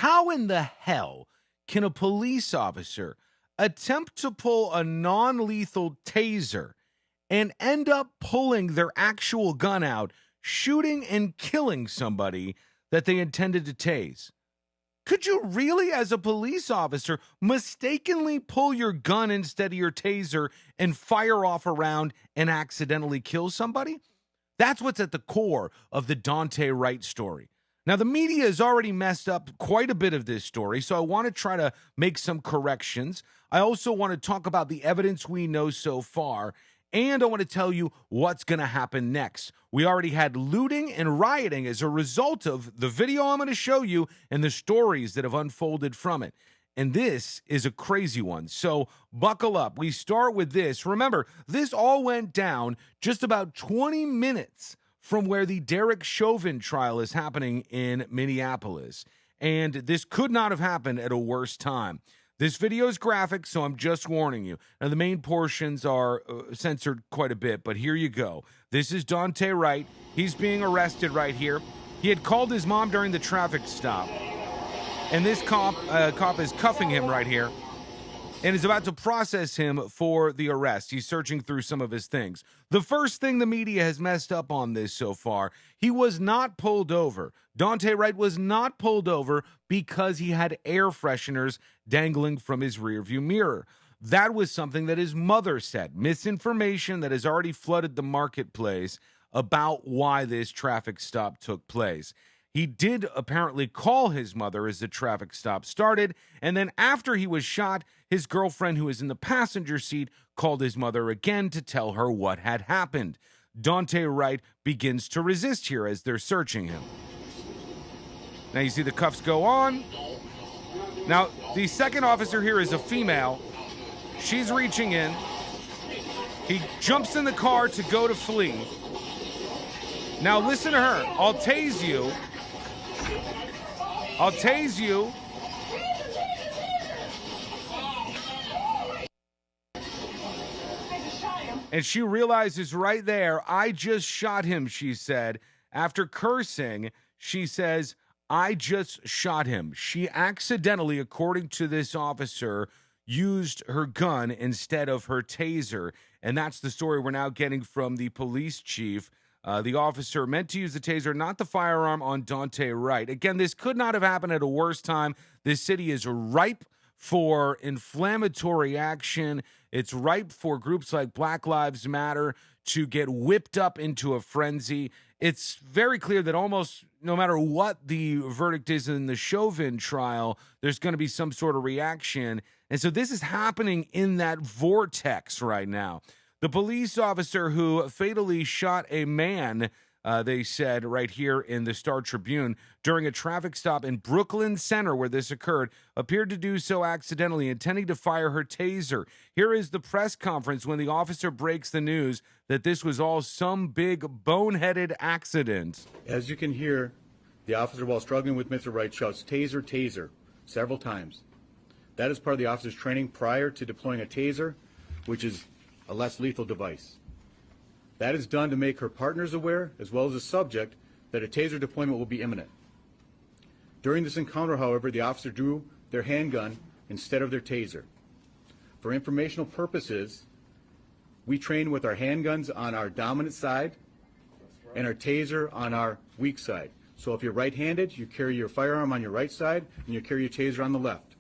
How in the hell can a police officer attempt to pull a non-lethal taser and end up pulling their actual gun out, shooting and killing somebody that they intended to tase? Could you really, as a police officer, mistakenly pull your gun instead of your taser and fire off a round and accidentally kill somebody? That's what's at the core of the Daunte Wright story. Now, the media has already messed up quite a bit of this story, so I want to try to make some corrections. I also want to talk about the evidence we know so far, and I want to tell you what's going to happen next. We already had looting and rioting as a result of the video I'm going to show you and the stories that have unfolded from it. And this is a crazy one, so buckle up. We start with this. Remember, this all went down just about 20 minutes from where the Derek Chauvin trial is happening in Minneapolis. And this could not have happened at a worse time. This video is graphic, so I'm just warning you. Now, the main portions are censored quite a bit, but here you go. This is Daunte Wright. He's being arrested right here. He had called his mom during the traffic stop. And this cop is cuffing him right here and is about to process him for the arrest. He's searching through some of his things. The first thing the media has messed up on this so far, he was not pulled over. Daunte Wright was not pulled over because he had air fresheners dangling from his rearview mirror. That was something that his mother said. Misinformation that has already flooded the marketplace about why this traffic stop took place. He did apparently call his mother as the traffic stop started, and then after he was shot, his girlfriend, who was in the passenger seat, called his mother again to tell her what had happened. Daunte Wright begins to resist here as they're searching him. Now you see the cuffs go on. Now, the second officer here is a female. She's reaching in. He jumps in the car to go to flee. Now listen to her. I'll tase you. I'll tase you. And she realizes right there, I just shot him, she said. After cursing, she says, I just shot him. She accidentally, according to this officer, used her gun instead of her taser. And that's the story we're now getting from the police chief. The officer meant to use the taser, not the firearm, on Daunte Wright. Again, this could not have happened at a worse time. This city is ripe for inflammatory action. It's ripe for groups like Black Lives Matter to get whipped up into a frenzy. It's very clear that almost no matter what the verdict is in the Chauvin trial, there's going to be some sort of reaction. And so this is happening in that vortex right now. The police officer who fatally shot a man, they said right here in the Star Tribune, during a traffic stop in Brooklyn Center where this occurred, appeared to do so accidentally, intending to fire her taser. Here is the press conference when the officer breaks the news that this was all some big boneheaded accident. As you can hear, the officer, while struggling with Mr. Wright, shouts, "Taser, taser," several times. That is part of the officer's training prior to deploying a taser, which is a less lethal device. That is done to make her partners aware, as well as the subject, that a taser deployment will be imminent. During this encounter, however, the officer drew their handgun instead of their taser. For informational purposes, we train with our handguns on our dominant side and our taser on our weak side. So if you're right-handed, you carry your firearm on your right side and you carry your taser on the left.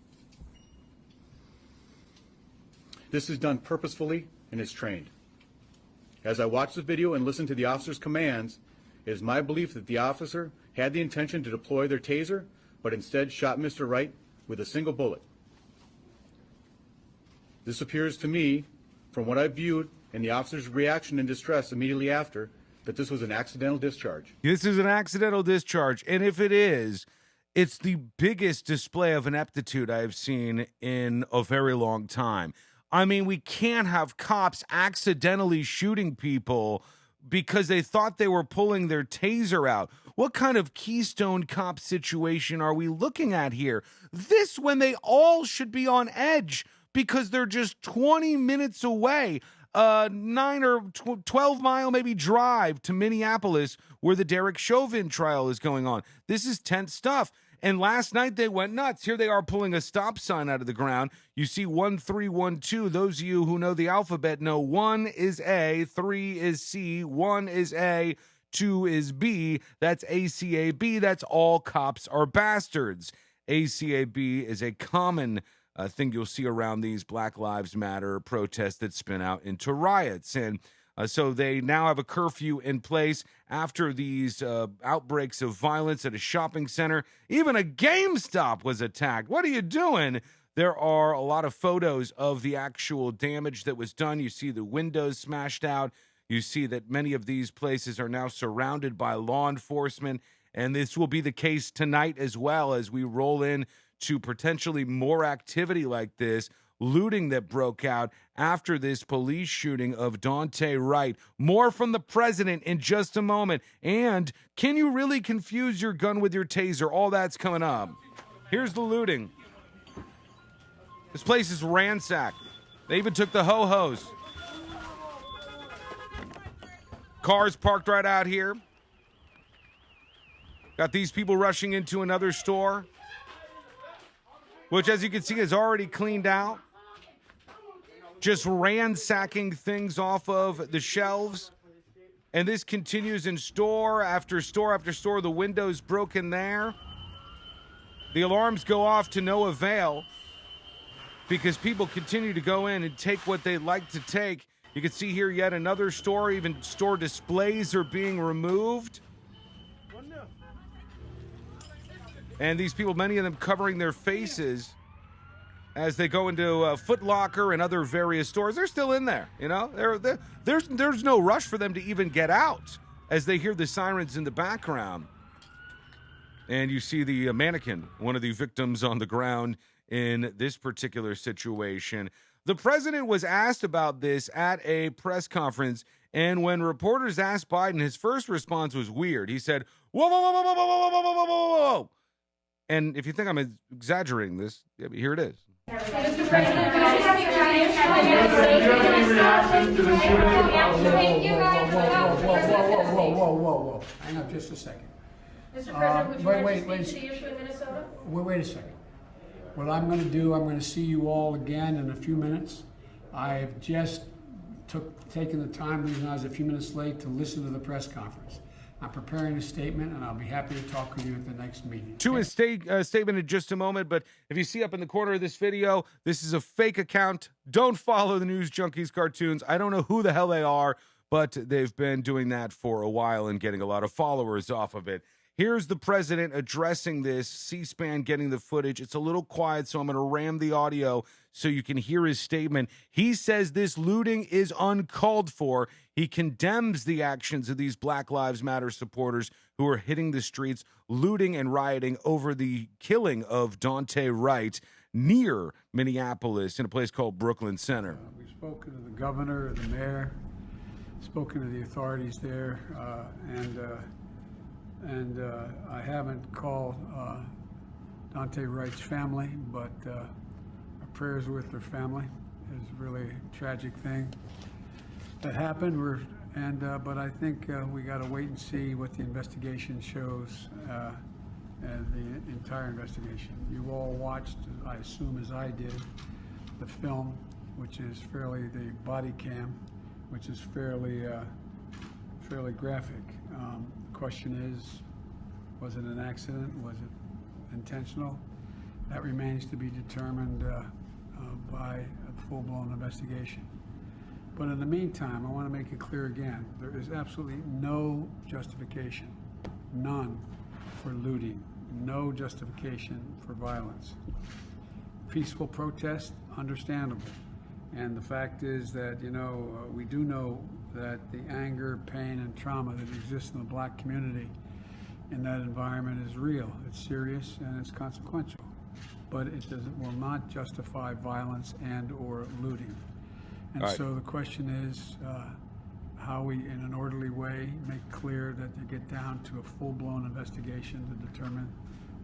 This is done purposefully and is trained. As I watch the video and listen to the officer's commands, it is my belief that the officer had the intention to deploy their taser, but instead shot Mr. Wright with a single bullet. This appears to me, from what I've viewed and the officer's reaction and distress immediately after, that this was an accidental discharge. This is an accidental discharge, and if it is, it's the biggest display of ineptitude I've seen in a very long time. I mean, we can't have cops accidentally shooting people because they thought they were pulling their taser out. What kind of Keystone Cop situation are we looking at here? This when they all should be on edge because they're just 20 minutes away, 9 or 12 mile maybe drive to Minneapolis where the Derek Chauvin trial is going on. This is tense stuff. And last night they went nuts. Here they are pulling a stop sign out of the ground. You see 1312. Those of you who know the alphabet know 1 is A, 3 is C, 1 is A, 2 is B. That's ACAB. That's all cops are bastards. ACAB is a common thing you'll see around these Black Lives Matter protests that spin out into riots. And so they now have a curfew in place after these outbreaks of violence at a shopping center. Even a GameStop was attacked. What are you doing? There are a lot of photos of the actual damage that was done. You see the windows smashed out. You see that many of these places are now surrounded by law enforcement. And this will be the case tonight as well as we roll in to potentially more activity like this. Looting that broke out after this police shooting of Daunte Wright. More from the president in just a moment. And can you really confuse your gun with your taser? All that's coming up. Here's the looting. This place is ransacked. They even took the ho-hos. Cars parked right out here. Got these people rushing into another store, which, as you can see, is already cleaned out. Just ransacking things off of the shelves. And this continues in store after store after store. The windows broken there. The alarms go off to no avail because people continue to go in and take what they'd like to take. You can see here yet another store. Even store displays are being removed. And these people, many of them covering their faces as they go into Foot Locker and other various stores. They're still in there, you know. There's no rush for them to even get out as they hear the sirens in the background. And you see the mannequin, one of the victims on the ground in this particular situation. The president was asked about this at a press conference, and when reporters asked Biden, his first response was weird. He said, "Whoa, whoa, whoa, whoa, whoa, whoa, whoa, whoa, whoa, whoa." And if you think I'm exaggerating this, here it is. Mr. President, can I have you reaction to the shooting? Whoa. Hang on just a second. Mr. President, would you like to speak to the issue in Minnesota? Wait a second. What I'm going to do, I'm going to see you all again in a few minutes. I have just taken the time, even though I was a few minutes late, to listen to the press conference. I'm preparing a statement, and I'll be happy to talk with you at the next meeting. To his statement in just a moment, but if you see up in the corner of this video, this is a fake account. Don't follow the News Junkies cartoons. I don't know who the hell they are, but they've been doing that for a while and getting a lot of followers off of it. Here's the president addressing this, C-SPAN getting the footage. It's a little quiet, so I'm going to ram the audio so you can hear his statement. He says this looting is uncalled for. He condemns the actions of these Black Lives Matter supporters who are hitting the streets, looting and rioting over the killing of Daunte Wright near Minneapolis in a place called Brooklyn Center. We've spoken to the governor, the mayor, spoken to the authorities there, and I haven't called Daunte Wright's family, but our prayers with their family. It's really a tragic thing that happened. But I think we got to wait and see what the investigation shows, and the entire investigation. You all watched, I assume as I did, the film, which is the body cam, which is fairly graphic. The question is, was it an accident? Was it intentional? That remains to be determined by a full-blown investigation. But in the meantime, I want to make it clear again, there is absolutely no justification, none, for looting, no justification for violence. Peaceful protest, understandable. And the fact is that, we do know that the anger, pain, and trauma that exists in the black community in that environment is real. It's serious and it's consequential. But it will not justify violence and or looting. And right. So the question is how we, in an orderly way, make clear that they get down to a full-blown investigation to determine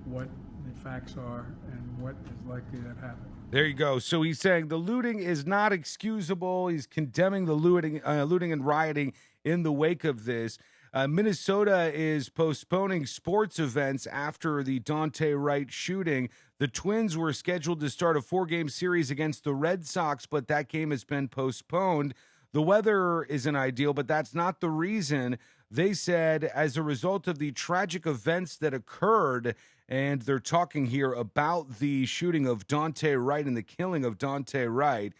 what the facts are and what is likely to have happened. There you go. So he's saying the looting is not excusable. He's condemning the looting and rioting in the wake of this. Minnesota is postponing sports events after the Daunte Wright shooting. The Twins were scheduled to start a 4-game series against the Red Sox, but that game has been postponed. The weather isn't ideal, but that's not the reason. They said as a result of the tragic events that occurred, and they're talking here about the shooting of Daunte Wright and the killing of Daunte Wright.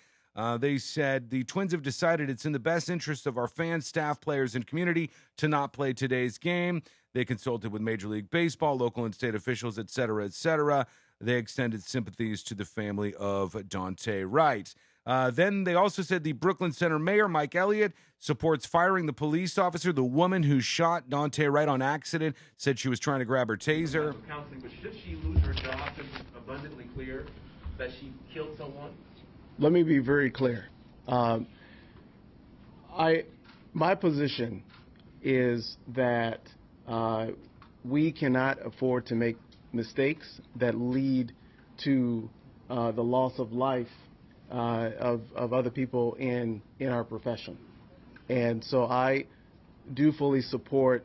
They said the Twins have decided it's in the best interest of our fans, staff, players, and community to not play today's game. They consulted with Major League Baseball, local and state officials, et cetera, et cetera. They extended sympathies to the family of Daunte Wright. Then they also said the Brooklyn Center mayor, Mike Elliott, supports firing the police officer. The woman who shot Daunte Wright on accident said she was trying to grab her taser. Counseling, but should she lose her job, it's abundantly clear that she killed someone? Let me be very clear. My position is that we cannot afford to make mistakes that lead to the loss of life of other people in our profession. And so I do fully support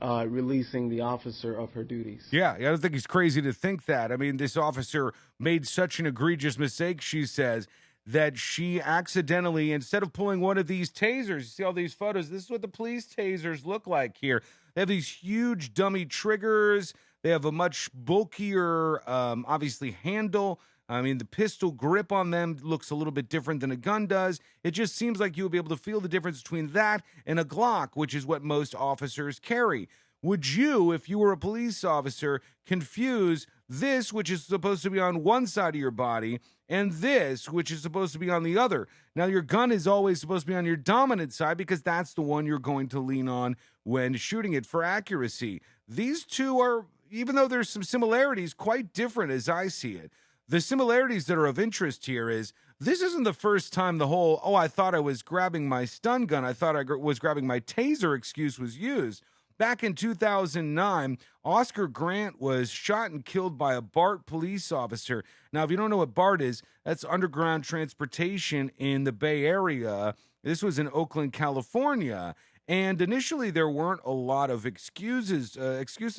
releasing the officer of her duties. Yeah, I don't think he's crazy to think that. I mean, this officer made such an egregious mistake, she says, that she accidentally, instead of pulling one of these tasers, you see all these photos, this is what the police tasers look like here. They have these huge dummy triggers. They have a much bulkier, obviously, handle. I mean, the pistol grip on them looks a little bit different than a gun does. It just seems like you'll be able to feel the difference between that and a Glock, which is what most officers carry. Would you, if you were a police officer, confuse this, which is supposed to be on one side of your body, and this, which is supposed to be on the other? Now, your gun is always supposed to be on your dominant side because that's the one you're going to lean on when shooting it for accuracy. These two are, even though there's some similarities, quite different as I see it. The similarities that are of interest here is this isn't the first time the whole, I thought I was grabbing my stun gun, I thought I was grabbing my taser excuse was used. Back in 2009, Oscar Grant was shot and killed by a BART police officer. Now, if you don't know what BART is, that's underground transportation in the Bay Area. This was in Oakland, California. And initially, there weren't a lot of excuses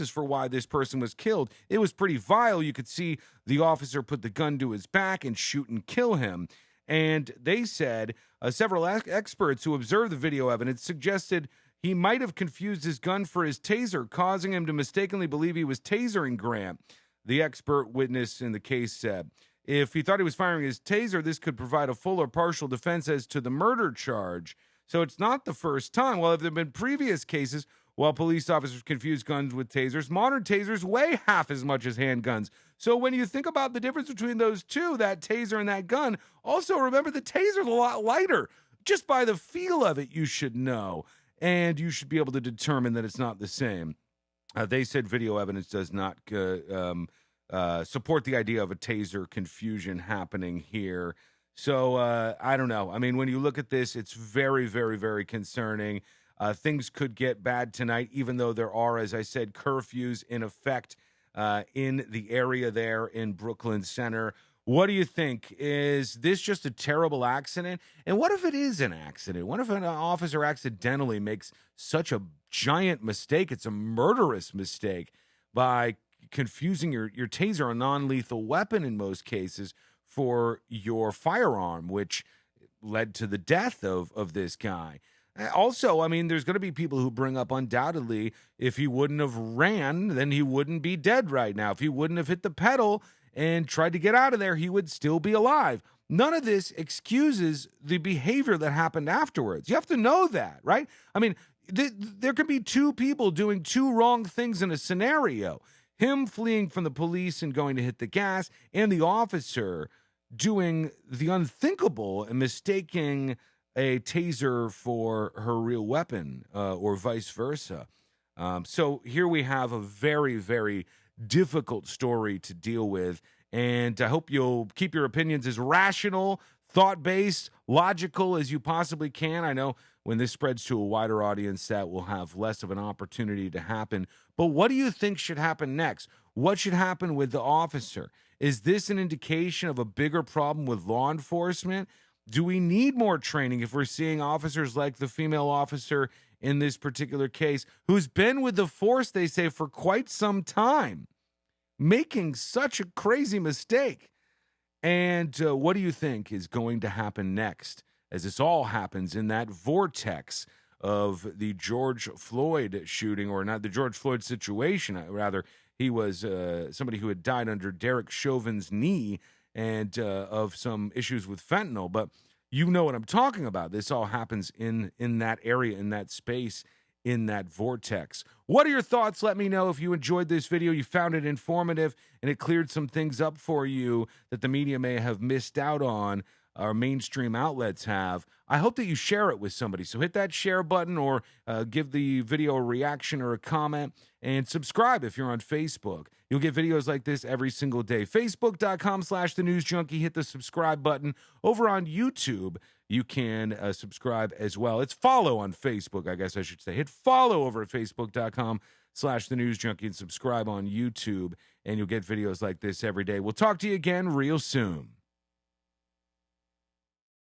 for why this person was killed. It was pretty vile. You could see the officer put the gun to his back and shoot and kill him. And they said several experts who observed the video evidence suggested he might have confused his gun for his taser, causing him to mistakenly believe he was tasering Grant. The expert witness in the case said, if he thought he was firing his taser, this could provide a full or partial defense as to the murder charge. So it's not the first time. Well, if there have been previous cases while police officers confuse guns with tasers, modern tasers weigh half as much as handguns. So when you think about the difference between those two, that taser and that gun, also remember the taser's a lot lighter. Just by the feel of it, you should know. And you should be able to determine that it's not the same. They said video evidence does not support the idea of a taser confusion happening here. So I don't know. I mean, when you look at this, it's very, very, very concerning. Things could get bad tonight, even though there are, as I said, curfews in effect in the area there in Brooklyn Center. What do you think? Is this just a terrible accident? And what if it is an accident? What if an officer accidentally makes such a giant mistake? It's a murderous mistake by confusing your taser, a non-lethal weapon in most cases, for your firearm, which led to the death of this guy. Also, I mean, there's going to be people who bring up undoubtedly if he wouldn't have ran, then he wouldn't be dead right now. If he wouldn't have hit the pedal and tried to get out of there, he would still be alive. None of this excuses the behavior that happened afterwards. You have to know that, right? I mean, there could be two people doing two wrong things in a scenario. Him fleeing from the police and going to hit the gas, and the officer doing the unthinkable and mistaking a taser for her real weapon, or vice versa. So here we have a very, very difficult story to deal with, and I hope you'll keep your opinions as rational, thought-based, logical as you possibly can. I know when this spreads to a wider audience, that will have less of an opportunity to happen. But what do you think should happen next? What should happen with the officer? Is this an indication of a bigger problem with law enforcement? Do we need more training if we're seeing officers like the female officer in this particular case, who's been with the force, they say, for quite some time, making such a crazy mistake. And what do you think is going to happen next as this all happens in that vortex of the George Floyd shooting, or not the George Floyd situation, rather? He was somebody who had died under Derek Chauvin's knee and of some issues with fentanyl. But you know what I'm talking about. This all happens in that area, in that space, in that vortex. What are your thoughts? Let me know if you enjoyed this video, you found it informative, and it cleared some things up for you that the media may have missed out on, our mainstream outlets have. I hope that you share it with somebody. So hit that share button, or give the video a reaction or a comment, and subscribe if you're on Facebook. You'll get videos like this every single day. Facebook.com/thenewsjunkie. Hit the subscribe button. Over on YouTube, you can subscribe as well. It's follow on Facebook, I guess I should say. Hit follow over at Facebook.com/thenewsjunkie and subscribe on YouTube, and you'll get videos like this every day. We'll talk to you again real soon.